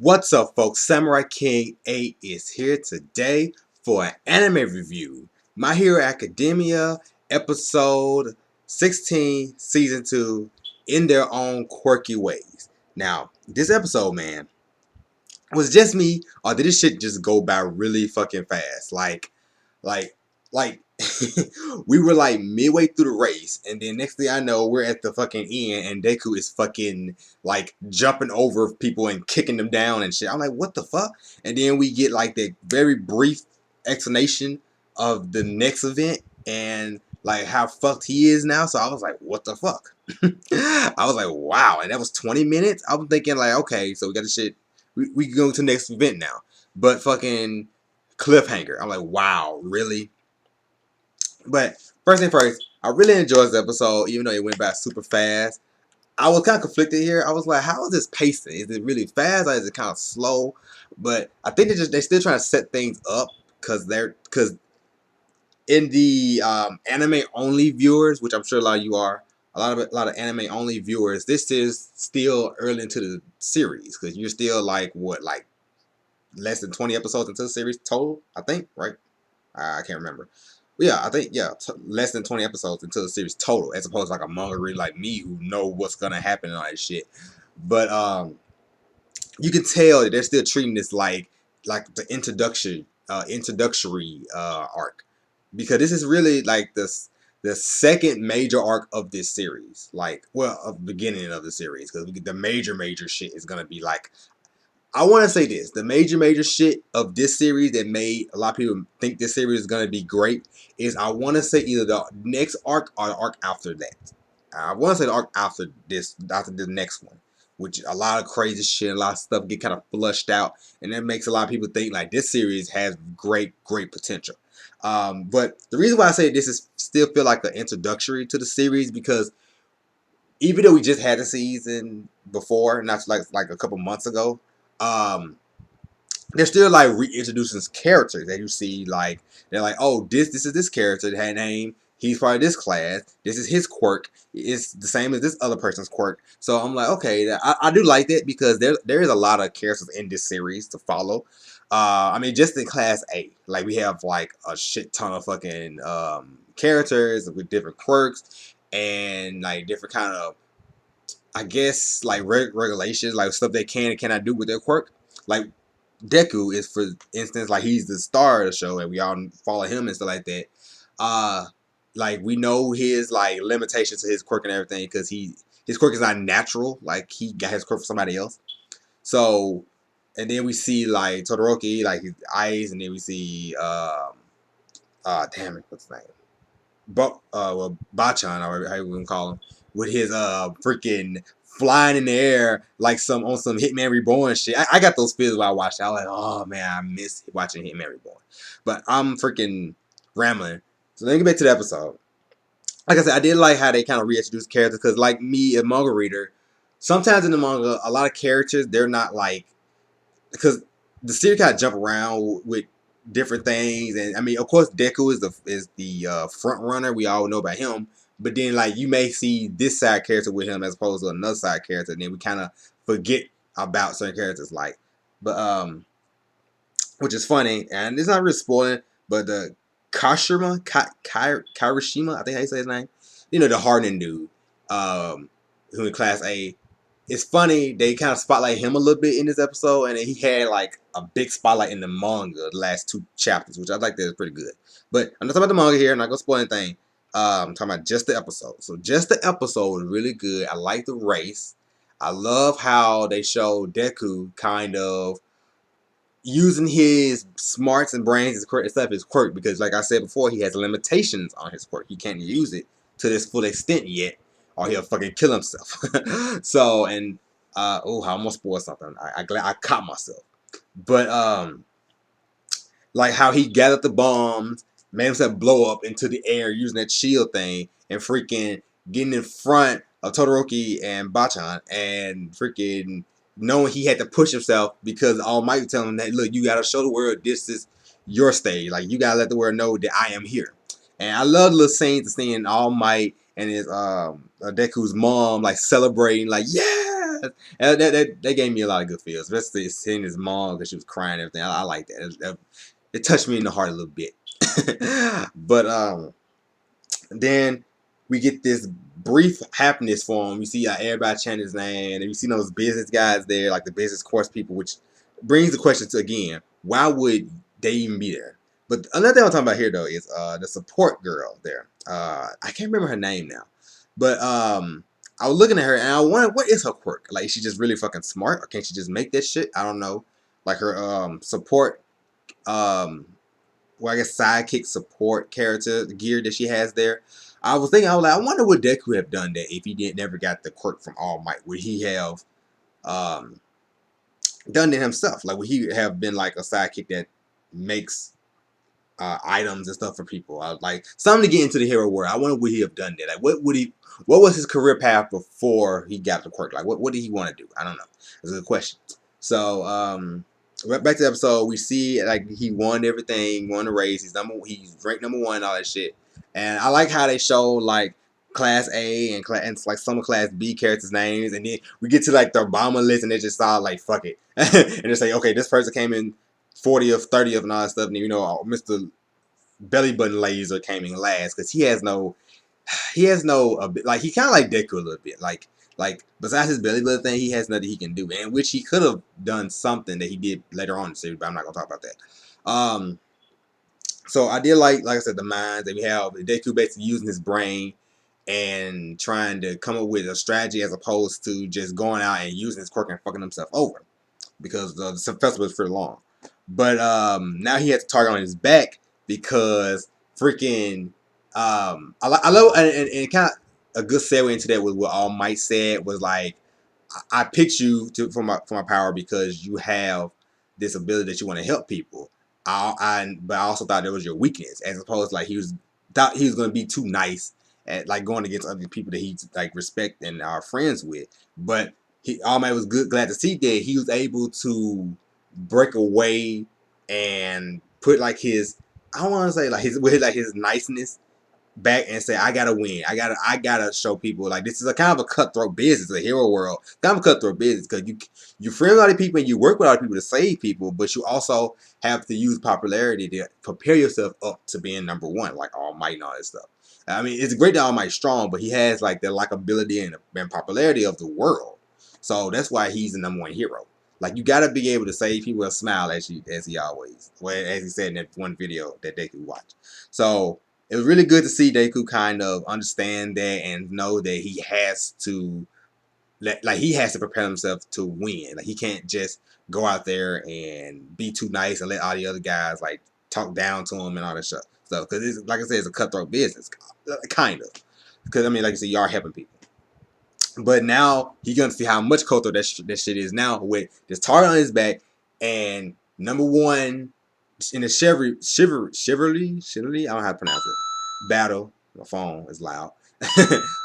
What's up, folks? Samurai King 8 is here today for an anime review. My Hero Academia, episode 16, season 2, in their own quirky ways. Now, this episode, man, was it just me, or did this shit just go by really fucking fast? Like, like, we were like midway through the race, and then next thing I know, we're at the fucking end, and Deku is fucking like jumping over people and kicking them down and shit. I'm like, what the fuck? And then we get like that very brief explanation of the next event and like how fucked he is now. So I was like, what the fuck? I was like, wow, and that was 20 minutes. I was thinking like, okay, so we got the shit. We can go to the next event now, but fucking cliffhanger. I'm like, wow, really? But first thing first, I really enjoyed this episode, even though it went by super fast. I was kind of conflicted here. I was like, how is this pacing? Is it really fast or is it kind of slow? But I think they're still trying to set things up because in the anime only viewers, which I'm sure a lot of you are, a lot of anime only viewers, this is still early into the series because you're still like what, like less than 20 episodes into the series total, I think, right? I can't remember. Yeah, I think less than 20 episodes until the series total, as opposed to like a manga reader like me who know what's gonna happen and all that shit. But you can tell that they're still treating this like the introductory arc, because this is really like the second major arc of this series. Like, well, of the beginning of the series, because the major shit is gonna be like, I want to say this: the major shit of this series that made a lot of people think this series is gonna be great is, I want to say, either the next arc or the arc after that. I want to say the arc after the next one, which a lot of crazy shit, a lot of stuff get kind of flushed out, and that makes a lot of people think like this series has great potential. But the reason why I say this is still feel like an introductory to the series, because even though we just had the season before, not like a couple months ago, um, they're still like reintroducing characters that you see. Like, they're like, oh, this is this character that had a name. He's part of this class. This is his quirk. It's the same as this other person's quirk. So I'm like, okay, I do like that, because there is a lot of characters in this series to follow. I mean, just in Class A, like we have like a shit ton of fucking characters with different quirks and like different kind of, I guess, like regulations, like stuff they can and cannot do with their quirk. Like Deku is, for instance, like he's the star of the show and we all follow him and stuff like that. Uh, like we know his like limitations to his quirk and everything, because his quirk is not natural. Like he got his quirk from somebody else. So, and then we see like Todoroki, like his eyes, and then we see damn it, what's his name? Well, Bachan, or how you want to call him, with his freaking flying in the air like some on some Hitman Reborn shit. I got those feels while I watched it. I was like, oh man, I miss watching Hitman Reborn. But I'm freaking rambling. So let me get back to the episode. Like I said, I did like how they kind of reintroduced characters, because like me, a manga reader, sometimes in the manga, a lot of characters, they're not like, because the series kind of jump around with different things, and I mean, of course, Deku is the front runner. We all know about him, but then like you may see this side character with him as opposed to another side character, and then we kind of forget about certain characters, like, but which is funny, and it's not really spoiling, but the Kirishima, I think how you say his name, you know, the hardening dude, who in Class A. It's funny, they kind of spotlight him a little bit in this episode, and he had like a big spotlight in the manga the last two chapters, which I like, that is pretty good. But I'm not talking about the manga here, I'm not gonna spoil anything. I'm talking about just the episode. So just the episode is really good. I like the race. I love how they show Deku kind of using his smarts and brains instead of his quirk, because like I said before, he has limitations on his quirk. He can't use it to this full extent yet, or he'll fucking kill himself. So, and oh, I almost spoiled something. I glad I caught myself. But like how he gathered the bombs, made himself blow up into the air using that shield thing, and freaking getting in front of Todoroki and Bachan, and freaking knowing he had to push himself because All Might was telling him that, look, you gotta show the world this is your stage. Like, you gotta let the world know that I am here. And I love the little scenes of seeing All Might and his Deku's mom like celebrating, like, yeah, That gave me a lot of good feels, especially seeing his mom because she was crying and everything. I like that. It touched me in the heart a little bit. But then we get this brief happiness for him. You see everybody chanting his name, and you see those business guys there, like the business course people, which brings the question to again, why would they even be there? But another thing I'm talking about here though is the support girl there. I can't remember her name now, but I was looking at her and I wondered what is her quirk? Like, is she just really fucking smart, or can she just make that shit? I don't know. Like her support well, I guess sidekick support character, the gear that she has there. I was thinking, I was like, I wonder would Deku have done that if he didn't never got the quirk from All Might? Would he have um, done it himself? Like, would he have been like a sidekick that makes items and stuff for people? I was like, something to get into the hero world. I wonder would he have done that? Like, what would he? What was his career path before he got the quirk? Like, what did he want to do? I don't know. That's a good question. So, back to the episode, we see like he won everything, won the race. He's ranked #1, all that shit. And I like how they show like Class A and like some of Class B characters' names, and then we get to like the Obama list, and they just saw like fuck it, and they say okay, this person came in 40th, 30th, and all that stuff. And you know, Mr. Belly Button Laser came in last because he has no like he kind of like Deku a little bit like besides his belly button thing he has nothing he can do, and which he could have done something that he did later on in the series, but I'm not gonna talk about that. So I did like I said, the minds that we have Deku basically using his brain and trying to come up with a strategy as opposed to just going out and using his quirk and fucking himself over because the festival is pretty long. But now he has a target on his back because freaking I love and kind of a good segue into that was what All Might said was like I picked you for my power because you have this ability that you want to help people. But I also thought that was your weakness, as opposed to like thought he was going to be too nice at like going against other people that he like respect and are friends with. But All Might was glad to see that he was able to break away and put like his I don't want to say like his niceness back and say, I gotta win. I gotta show people like this is a kind of a cutthroat business, a hero world, kind of a cutthroat business because you friend a lot of people and you work with a lot of people to save people, but you also have to use popularity to prepare yourself up to being #1, like All Might and all that stuff. I mean, it's great that All Might's strong, but he has like the likability and popularity of the world, so that's why he's the #1 hero. Like you gotta be able to save people and smile as he always, well, as he said in that one video that they could watch. So it was really good to see Deku kind of understand that and know that he has to he has to prepare himself to win. Like he can't just go out there and be too nice and let all the other guys like talk down to him and all that stuff. So because like I said, it's a cutthroat business, kind of. Because I mean, like I said, you are helping people. But now he's gonna see how much cutthroat that shit is now with this target on his back and #1 in the Shiverly, I don't know how to pronounce it. Battle. My phone is loud.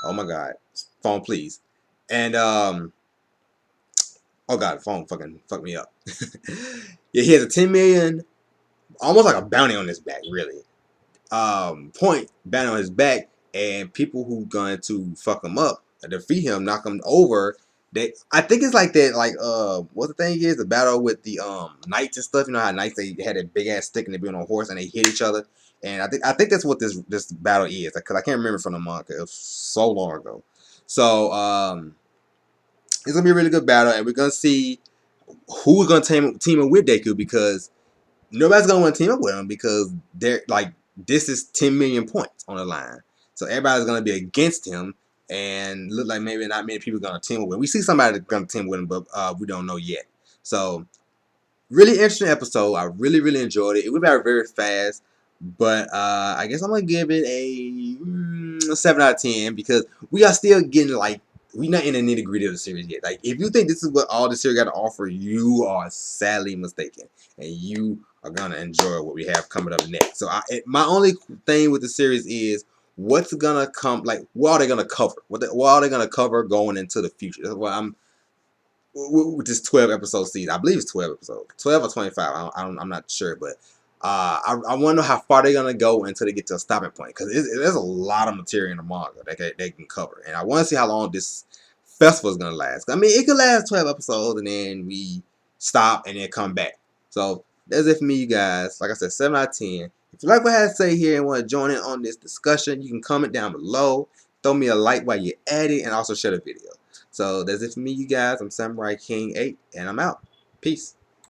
Oh my god. Phone please. And oh god, the phone fucking fucked me up. Yeah, he has a 10 million, almost like a bounty on his back, really. Point bounty on his back, and people who going to fuck him up, defeat him, knock him over. I think it's like that, like what the thing is, the battle with the knights and stuff. You know how knights they had a big ass stick and they be on a horse and they hit each other. And I think that's what this battle is, because I can't remember from the manga. It was so long ago. So it's gonna be a really good battle, and we're gonna see who's gonna team up with Deku, because nobody's gonna want to team up with him because they're like this is 10 million points on the line. So everybody's gonna be against him, and look like maybe not many people are gonna team up with him. We see somebody that's gonna team with him, but we don't know yet. So really interesting episode. I really enjoyed it. It went very very fast, but I guess I'm gonna give it a 7 out of 10 because we are still getting like we're not in the nitty gritty of the series yet. Like if you think this is what all the series got to offer, you are sadly mistaken, and you are gonna enjoy what we have coming up next. So my only thing with the series is what's gonna come. Like what are they gonna cover? What are they gonna cover going into the future? That's what I'm with this 12 episode season. I believe it's 12 episodes, 12 or 25. I'm not sure, but I want to know how far they're gonna go until they get to a stopping point, because there's a lot of material in the manga that they can cover, and I want to see how long this festival is gonna last. I mean, it could last 12 episodes and then we stop and then come back. So that's it for me, you guys. Like I said, 7 out of 10. If you like what I have to say here and want to join in on this discussion, you can comment down below. Throw me a like while you're at it, and also share the video. So that's it for me, you guys. I'm Samurai King 8, and I'm out. Peace.